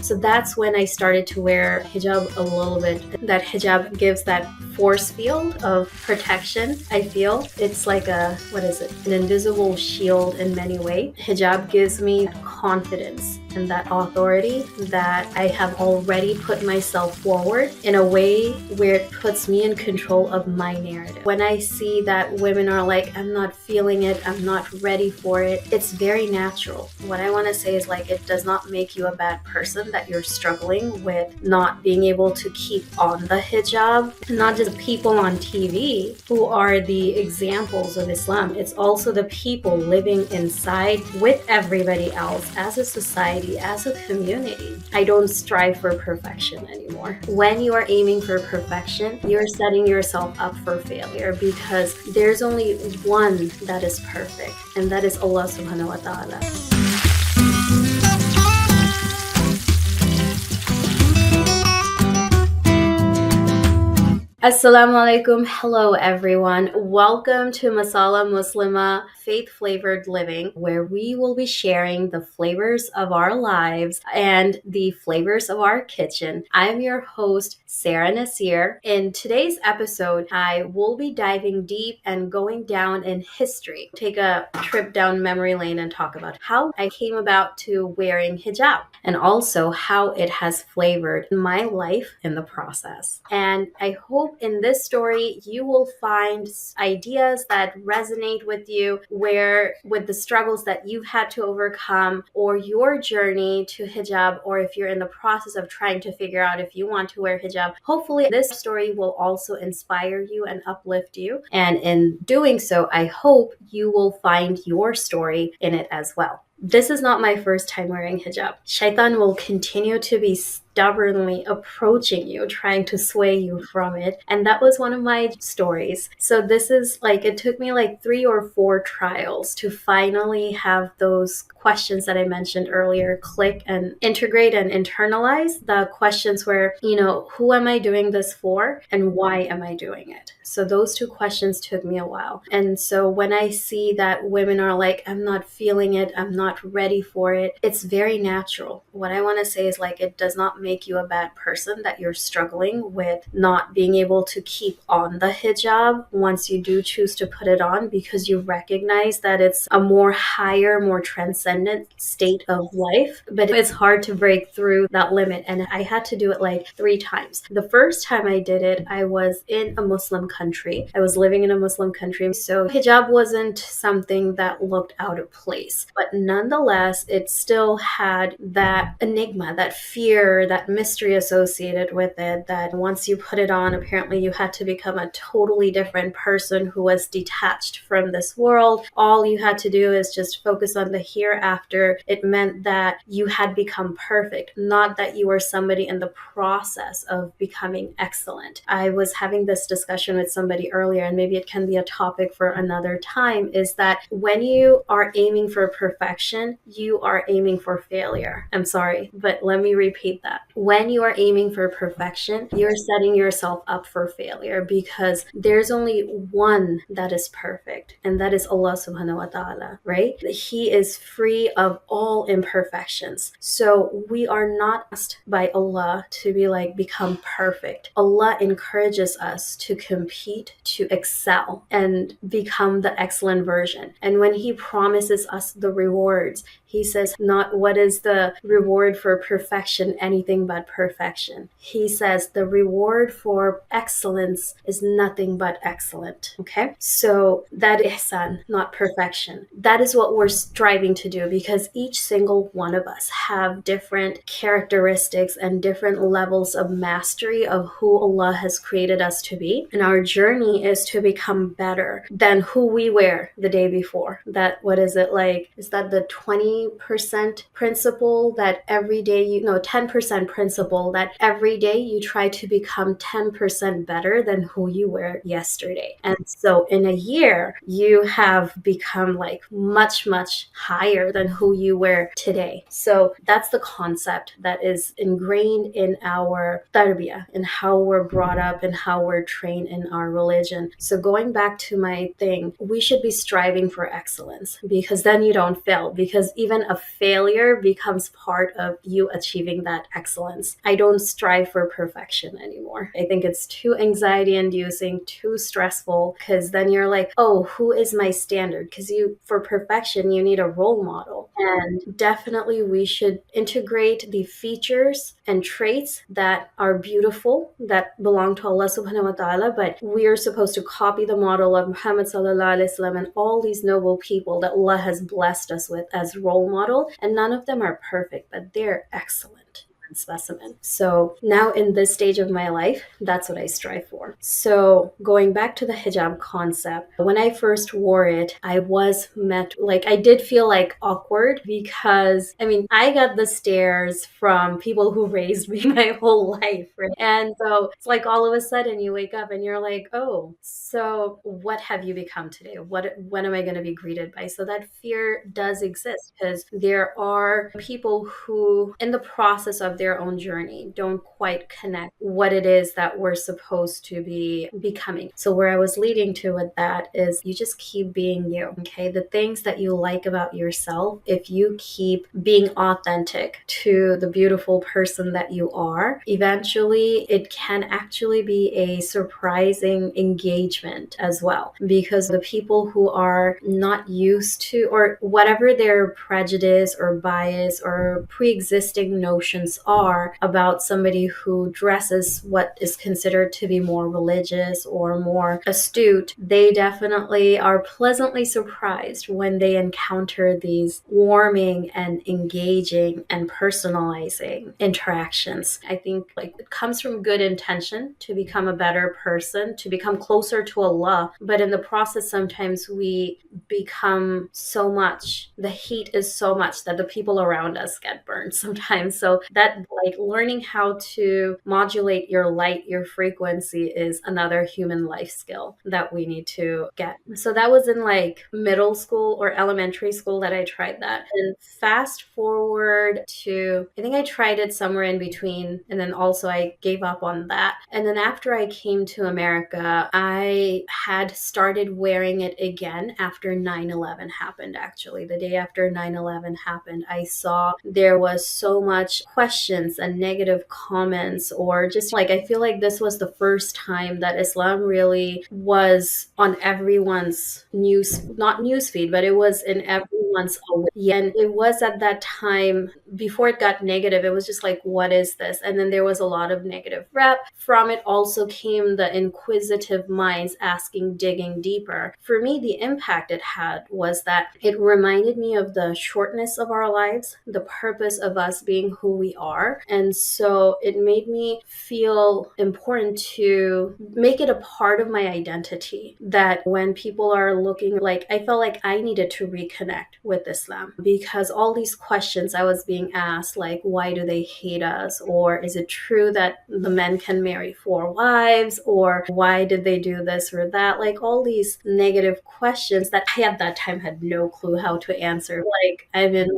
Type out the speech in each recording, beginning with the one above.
So that's when I started to wear hijab a little bit. That hijab gives that force field of protection. I feel it's like an invisible shield in many ways. Hijab gives me confidence and that authority that I have already put myself forward in a way where it puts me in control of my narrative. When I see that women are like, I'm not feeling it, I'm not ready for it, it's very natural. What I want to say is like, it does not make you a bad person that you're struggling with not being able to keep on the hijab. Not just people on TV who are the examples of Islam, it's also the people living inside with everybody else as a society, as a community. I don't strive for perfection anymore. When you are aiming for perfection, you're setting yourself up for failure because there's only one that is perfect, and that is Allah subhanahu wa ta'ala. Assalamu alaikum. Hello everyone. Welcome to Masala Muslima Faith Flavored Living, where we will be sharing the flavors of our lives and the flavors of our kitchen. I'm your host, Sarah Nasir. In today's episode, I will be diving deep and going down in history. Take a trip down memory lane and talk about how I came about to wearing hijab and also how it has flavored my life in the process. And I hope in this story, you will find ideas that resonate with you, where with the struggles that you've had to overcome, or your journey to hijab, or if you're in the process of trying to figure out if you want to wear hijab. Hopefully, this story will also inspire you and uplift you. And in doing so, I hope you will find your story in it as well. This is not my first time wearing hijab. Shaitan will continue to be stubbornly approaching you, trying to sway you from it. And that was one of my stories. So this is like, it took me like 3 or 4 trials to finally have those questions that I mentioned earlier click and integrate and internalize. The questions were, who am I doing this for and why am I doing it? So those 2 questions took me a while. And so when I see that women are like, I'm not feeling it, I'm not ready for it, it's very natural. What I want to say is like, it does not make you a bad person that you're struggling with not being able to keep on the hijab once you do choose to put it on, because you recognize that it's a more higher, more transcendent state of life. But it's hard to break through that limit. And I had to do it like 3 times. The first time I did it, I was in a Muslim country. I was living in a Muslim country. So hijab wasn't something that looked out of place. But nonetheless, it still had that enigma, that fear, that mystery associated with it, that once you put it on, apparently you had to become a totally different person who was detached from this world. All you had to do is just focus on the hereafter. It meant that you had become perfect, not that you were somebody in the process of becoming excellent. I was having this discussion with somebody earlier, and maybe it can be a topic for another time, is that when you are aiming for perfection, you are aiming for failure. I'm sorry, but let me repeat that. When you are aiming for perfection, you're setting yourself up for failure because there's only one that is perfect, and that is Allah subhanahu wa ta'ala, right? He is free of all imperfections. So we are not asked by Allah to be like, become perfect. Allah encourages us to compete, to excel, and become the excellent version. And when He promises us the rewards, He says, not what is the reward for perfection, anything but perfection. He says the reward for excellence is nothing but excellent. Okay? So that is ihsan, not perfection. That is what we're striving to do, because each single one of us have different characteristics and different levels of mastery of who Allah has created us to be. And our journey is to become better than who we were the day before. That, what is it like? Is that the 20% principle that every day 10% principle that every day you try to become 10% better than who you were yesterday. And so in a year, you have become like much, much higher than who you were today. So that's the concept that is ingrained in our tarbiyah, in how we're brought up and how we're trained in our religion. So going back to my thing, we should be striving for excellence, because then you don't fail. Because even even a failure becomes part of you achieving that excellence. I don't strive for perfection anymore. I think it's too anxiety inducing, too stressful, because then you're like, oh, who is my standard? Because for perfection, you need a role model. And definitely we should integrate the features and traits that are beautiful, that belong to Allah subhanahu wa ta'ala, but we are supposed to copy the model of Muhammad sallallahu alaihi wasallam and all these noble people that Allah has blessed us with as role model. And none of them are perfect, but they're excellent specimen. So now in this stage of my life, that's what I strive for. So going back to the hijab concept, when I first wore it, I was met, like, I did feel like awkward because, I mean, I got the stares from people who raised me my whole life, right? And so it's like all of a sudden you wake up and you're like, oh, so what have you become today? When am I going to be greeted by? So that fear does exist because there are people who, in the process of their own journey, don't quite connect what it is that we're supposed to be becoming. So where I was leading to with that is you just keep being you, okay? The things that you like about yourself, if you keep being authentic to the beautiful person that you are, eventually it can actually be a surprising engagement as well, because the people who are not used to, or whatever their prejudice or bias or pre-existing notions are about somebody who dresses what is considered to be more religious or more astute, they definitely are pleasantly surprised when they encounter these warming and engaging and personalizing interactions. I think like it comes from good intention to become a better person, to become closer to Allah, but in the process sometimes we become so much, the heat is so much that the people around us get burned sometimes. So that, like, learning how to modulate your light, your frequency is another human life skill that we need to get. So that was in like middle school or elementary school that I tried that. And fast forward to, I think I tried it somewhere in between, and then also I gave up on that. And then after I came to America, I had started wearing it again after 9/11 happened. Actually, the day after 9/11 happened, I saw there was so much questions and negative comments, or just like, I feel like this was the first time that Islam really was on everyone's not newsfeed, but it was in everyone's awareness. And it was at that time, before it got negative, it was just like, what is this? And then there was a lot of negative rep. From it also came the inquisitive minds asking, digging deeper. For me, the impact it had was that it reminded me of the shortness of our lives, the purpose of us being who we are. And so it made me feel important to make it a part of my identity, that when people are looking, like, I felt like I needed to reconnect with Islam, because all these questions I was being asked, like, why do they hate us? Or is it true that the men can marry 4 wives? Or why did they do this or that? Like, all these negative questions that I at that time had no clue how to answer. Like, I'm in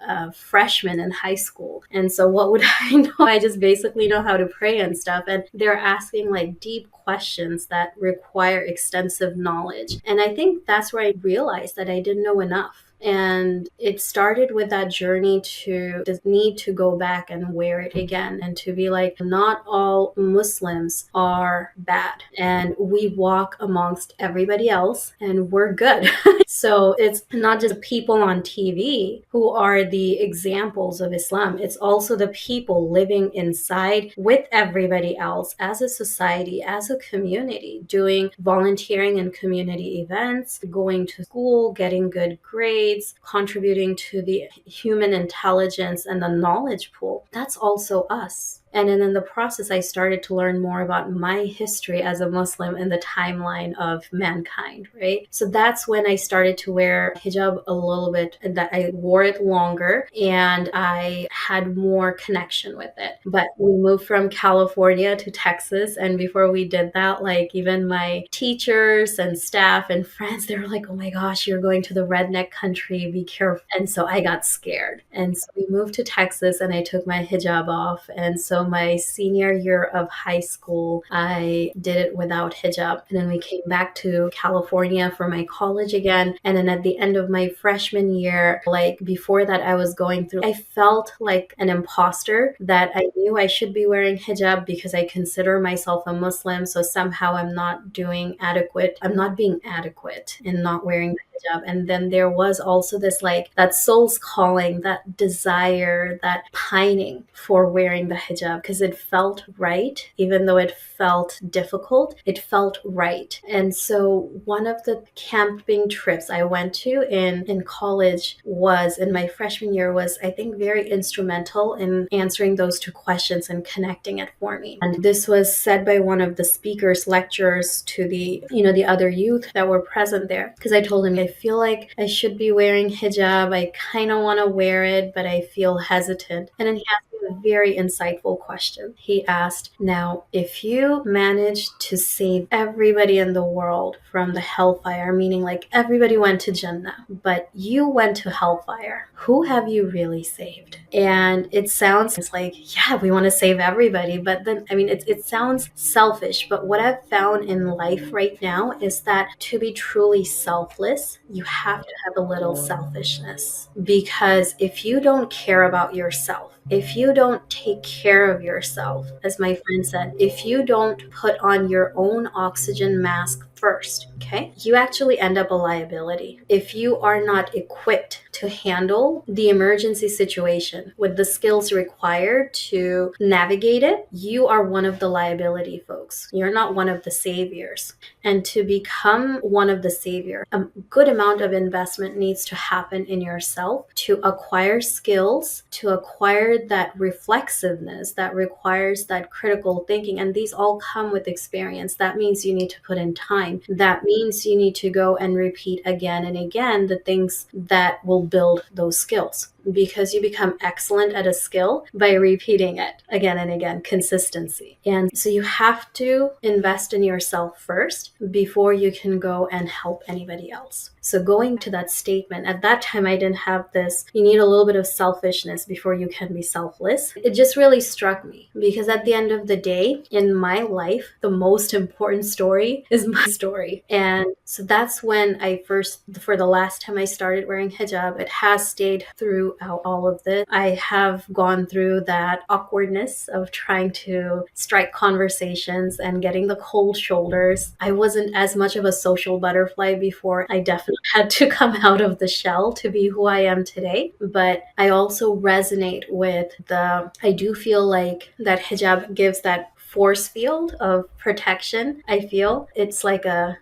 a freshman in high school. And so what would I know? I just basically know how to pray and stuff. And they're asking like deep questions that require extensive knowledge. And I think that's where I realized that I didn't know enough. And it started with that journey to the need to go back and wear it again, and to be like, not all Muslims are bad, and we walk amongst everybody else and we're good. So it's not just people on TV who are the examples of Islam, it's also the people living inside with everybody else as a society, as a community, doing volunteering in community events, going to school, getting good grades, contributing to the human intelligence and the knowledge pool. That's also us. And then in the process, I started to learn more about my history as a Muslim in the timeline of mankind, right? So that's when I started to wear hijab a little bit, and that I wore it longer and I had more connection with it. But we moved from California to Texas. And before we did that, like, even my teachers and staff and friends, they were like, oh my gosh, you're going to the redneck country, be careful. And so I got scared. And so we moved to Texas and I took my hijab off. And so my senior year of high school, I did it without hijab. And then we came back to California for my college again. And then at the end of my freshman year, like before that, I was going through, I felt like an imposter that I knew I should be wearing hijab because I consider myself a Muslim. So somehow I'm not doing adequate, I'm not being adequate in not wearing the hijab. And then there was also this like that soul's calling, that desire, that pining for wearing the hijab because it felt right, even though it felt difficult, it felt right. And so one of the camping trips I went to in college was in my freshman year was, I think, very instrumental in answering those two questions and connecting it for me. And this was said by one of the speakers, lecturers to the, the other youth that were present there. Because I told him, I feel like I should be wearing hijab. I kind of want to wear it, but I feel hesitant. And then he asked me a very insightful question. He asked, now, if you managed to save everybody in the world from the hellfire, meaning like everybody went to Jannah, but you went to hellfire, who have you really saved? And it sounds like, yeah, we want to save everybody. But then, I mean, it sounds selfish. But what I've found in life right now is that to be truly selfless, you have to have a little selfishness. Because if you don't care about yourself, if you don't take care of yourself, as my friend said, if you don't put on your own oxygen mask first, okay, you actually end up a liability. If you are not equipped to handle the emergency situation with the skills required to navigate it, you are one of the liability folks. You're not one of the saviors. And to become one of the saviors, a good amount of investment needs to happen in yourself to acquire skills, to acquire that reflexiveness that requires that critical thinking. And these all come with experience. That means you need to put in time. That means you need to go and repeat again and again the things that will build those skills, because you become excellent at a skill by repeating it again and again, consistency. And so you have to invest in yourself first before you can go and help anybody else. So going to that statement, at that time, I didn't have this, you need a little bit of selfishness before you can be selfless. It just really struck me because at the end of the day, in my life, the most important story is my story. And so that's when I first, for the last time I started wearing hijab, it has stayed throughout all of this. I have gone through that awkwardness of trying to strike conversations and getting the cold shoulders. I wasn't as much of a social butterfly before. I definitely had to come out of the shell to be who I am today. But I also resonate with I do feel like that hijab gives that force field of protection. I feel it's like an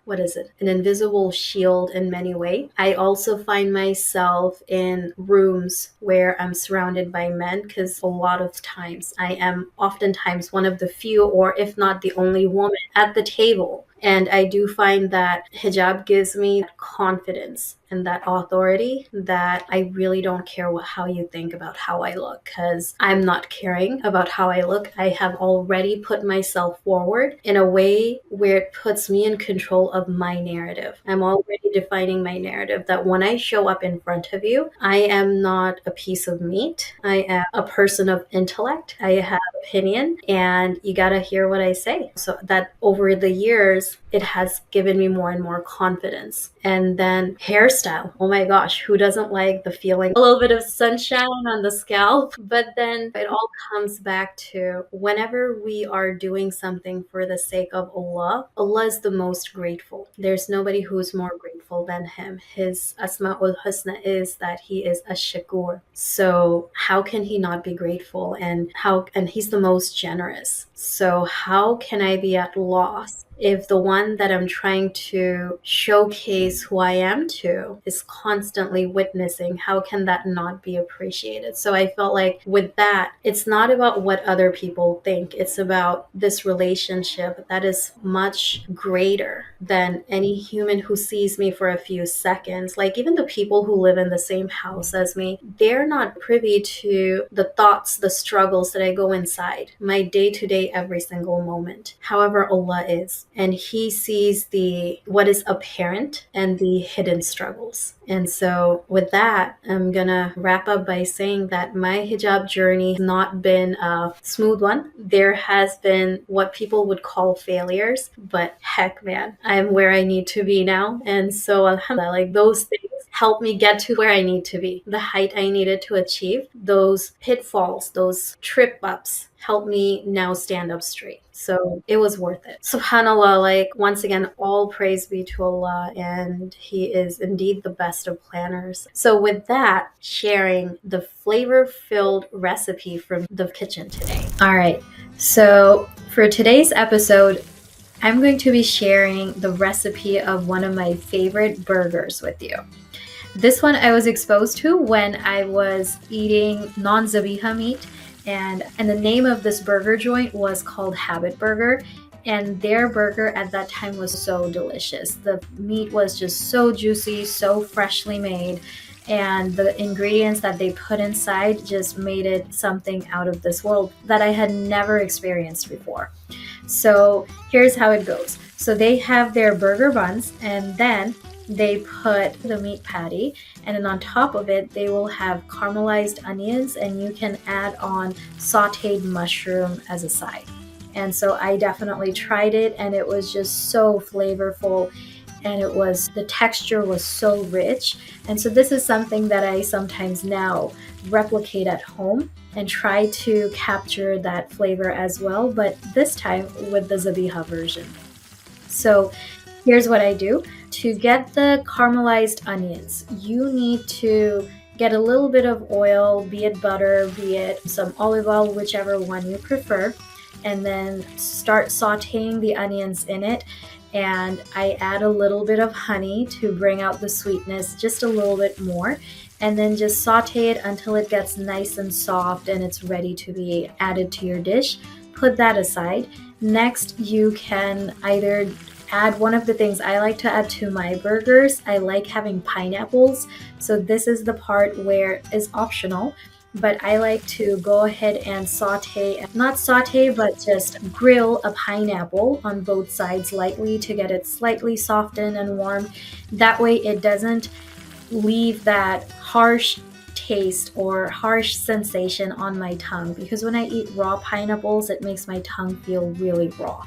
invisible shield in many ways. I also find myself in rooms where I'm surrounded by men because a lot of times I am oftentimes one of the few, or if not the only woman at the table. And I do find that hijab gives me confidence and that authority that I really don't care how you think about how I look, because I'm not caring about how I look. I have already put myself forward in a way where it puts me in control of my narrative. I'm already defining my narrative that when I show up in front of you, I am not a piece of meat. I am a person of intellect. I have opinion, and you gotta hear what I say. So that over the years, it has given me more and more confidence. And then hairstyle. Oh my gosh, who doesn't like the feeling a little bit of sunshine on the scalp? But then it all comes back to whenever we are doing something for the sake of Allah, Allah is the most grateful. There's nobody who's more grateful than him. His Asma'ul Husna is that he is Ash-Shakur. So how can he not be grateful? And he's the most generous. So how can I be at loss if the one that I'm trying to showcase who I am to is constantly witnessing? How can that not be appreciated? So I felt like with that, it's not about what other people think. It's about this relationship that is much greater than any human who sees me for a few seconds. Like even the people who live in the same house as me, they're not privy to the thoughts, the struggles that I go inside, my day-to-day, every single moment. However, Allah is. And he sees the what is apparent and the hidden struggles. And so with that, I'm gonna wrap up by saying that my hijab journey has not been a smooth one. There has been what people would call failures, but heck man, I'm where I need to be now. And so alhamdulillah, like those things help me get to where I need to be, the height I needed to achieve. Those pitfalls, those trip ups help me now stand up straight. So it was worth it. SubhanAllah, like once again, all praise be to Allah, and He is indeed the best of planners. So with that, sharing the flavor-filled recipe from the kitchen today. All right, so for today's episode, I'm going to be sharing the recipe of one of my favorite burgers with you. This one I was exposed to when I was eating non-zabiha meat, and the name of this burger joint was called Habit Burger, and their burger at that time was so delicious. The meat was just so juicy, so freshly made, and the ingredients that they put inside just made it something out of this world that I had never experienced before. So here's how it goes. So they have their burger buns, and then they put the meat patty, and then on top of it they will have caramelized onions, and you can add on sauteed mushroom as a side. And so I definitely tried it, and it was just so flavorful, and the texture was so rich. And so this is something that I sometimes now replicate at home and try to capture that flavor as well, but this time with the zabiha version. So here's what I do. To get the caramelized onions, you need to get a little bit of oil, be it butter, be it some olive oil, whichever one you prefer, and then start sauteing the onions in it. And I add a little bit of honey to bring out the sweetness just a little bit more, and then just saute it until it gets nice and soft and it's ready to be added to your dish. Put that aside. Next, you can either add one of the things I like to add to my burgers. I like having pineapples. So this is the part where it's optional, but I like to go ahead and not saute, but just grill a pineapple on both sides lightly to get it slightly softened and warm. That way it doesn't leave that harsh taste or harsh sensation on my tongue, because when I eat raw pineapples, it makes my tongue feel really raw.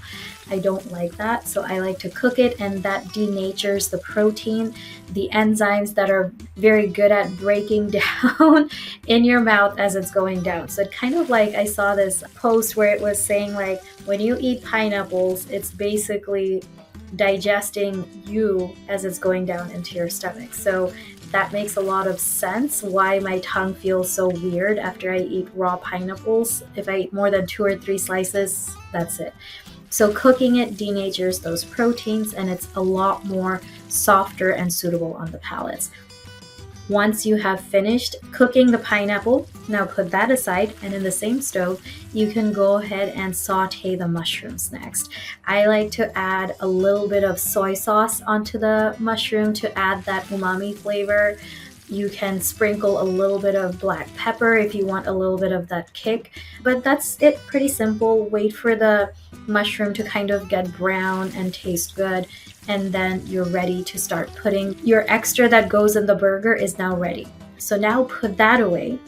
I don't like that, so I like to cook it, and that denatures the protein, the enzymes that are very good at breaking down in your mouth as it's going down. So it kind of like, I saw this post where it was saying like, when you eat pineapples, it's basically digesting you as it's going down into your stomach. So that makes a lot of sense why my tongue feels so weird after I eat raw pineapples. If I eat more than 2 or 3 slices, that's it. So cooking it denatures those proteins, and it's a lot more softer and suitable on the palates. Once you have finished cooking the pineapple, now put that aside, and in the same stove, you can go ahead and saute the mushrooms next. I like to add a little bit of soy sauce onto the mushroom to add that umami flavor. You can sprinkle a little bit of black pepper if you want a little bit of that kick, but that's it. Pretty simple. Wait for the mushroom to kind of get brown and taste good, and then you're ready to start putting your extra that goes in the burger is now ready. So now put that away,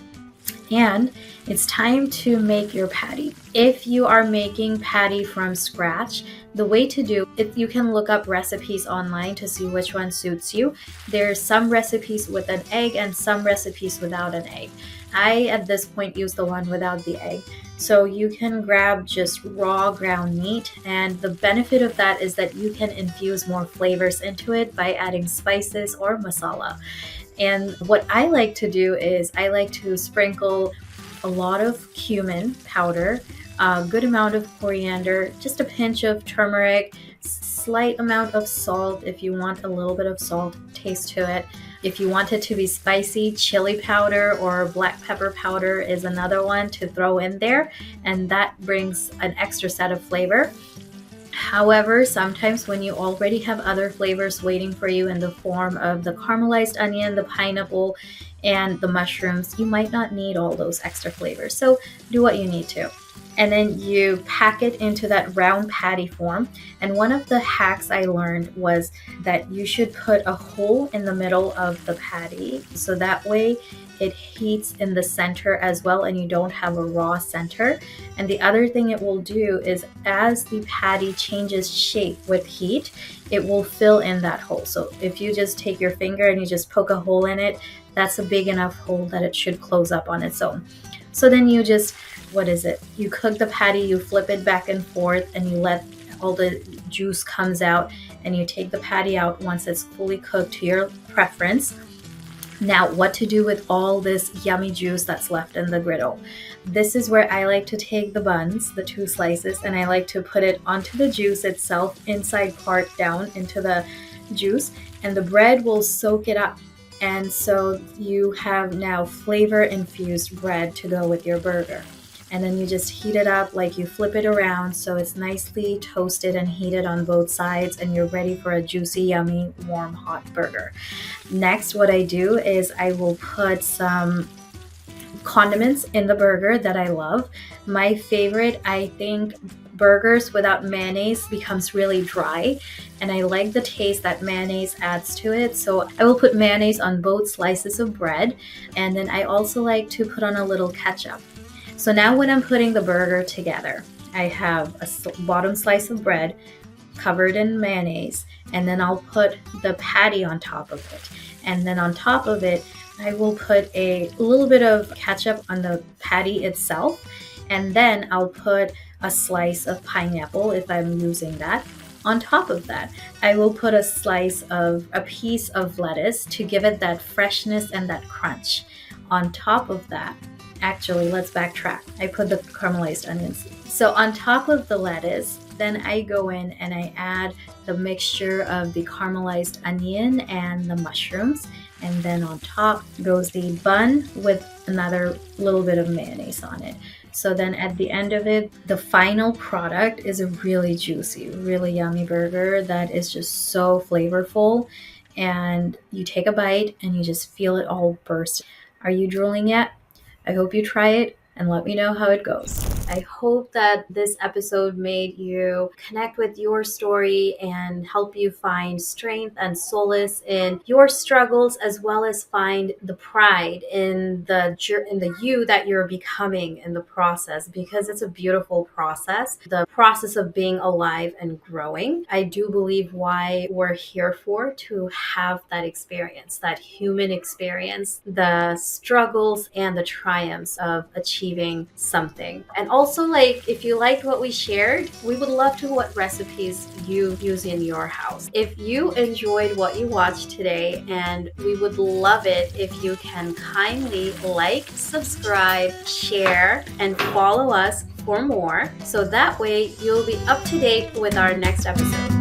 and it's time to make your patty. If you are making patty from scratch, the way to do it, you can look up recipes online to see which one suits you. There's some recipes with an egg and some recipes without an egg. I, at this point, use the one without the egg. So you can grab just raw ground meat, and the benefit of that is that you can infuse more flavors into it by adding spices or masala. And what I like to do is I like to sprinkle a lot of cumin powder, a good amount of coriander, just a pinch of turmeric, slight amount of salt if you want a little bit of salt taste to it. If you want it to be spicy, chili powder or black pepper powder is another one to throw in there, and that brings an extra set of flavor. However, sometimes when you already have other flavors waiting for you in the form of the caramelized onion, the pineapple, and the mushrooms, you might not need all those extra flavors. So do what you need to. and then you pack it into that round patty form. And one of the hacks I learned was that you should put a hole in the middle of the patty, so that way it heats in the center as well and you don't have a raw center. And the other thing it will do is, as the patty changes shape with heat, it will fill in that hole. So if you just take your finger and you just poke a hole in it, that's a big enough hole that it should close up on its own. So then you just, you cook the patty, you flip it back and forth, and you let all the juice comes out, and you take the patty out once it's fully cooked to your preference. Now, what to do with all this yummy juice that's left in the griddle? This is where I like to take the buns, the 2 slices, and I like to put it onto the juice itself, inside part down into the juice, and the bread will soak it up. And so you have now flavor infused bread to go with your burger. And then you just heat it up, like you flip it around so it's nicely toasted and heated on both sides, and you're ready for a juicy, yummy, warm, hot burger. Next, what I do is I will put some condiments in the burger that I love. My favorite, I think, burgers without mayonnaise becomes really dry, and I like the taste that mayonnaise adds to it. So I will put mayonnaise on both slices of bread, and then I also like to put on a little ketchup. So now when I'm putting the burger together, I have a bottom slice of bread covered in mayonnaise, and then I'll put the patty on top of it. And then on top of it, I will put a little bit of ketchup on the patty itself, and then I'll put a slice of pineapple if I'm using that. On top of that, I will put a piece of lettuce to give it that freshness and that crunch. On top of that, actually, let's backtrack. I put the caramelized onions. So on top of the lettuce, then I go in and I add the mixture of the caramelized onion and the mushrooms. And then on top goes the bun with another little bit of mayonnaise on it. So then at the end of it, the final product is a really juicy, really yummy burger that is just so flavorful. And you take a bite and you just feel it all burst. Are you drooling yet? I hope you try it and let me know how it goes. I hope that this episode made you connect with your story and help you find strength and solace in your struggles, as well as find the pride in the you that you're becoming in the process, because it's a beautiful process. The process of being alive and growing. I do believe why we're here for, to have that experience, that human experience, the struggles and the triumphs of achieving something. And also, like, if you liked what we shared, we would love to know what recipes you use in your house. If you enjoyed what you watched today, and we would love it if you can kindly like, subscribe, share, and follow us for more, so that way you'll be up to date with our next episode.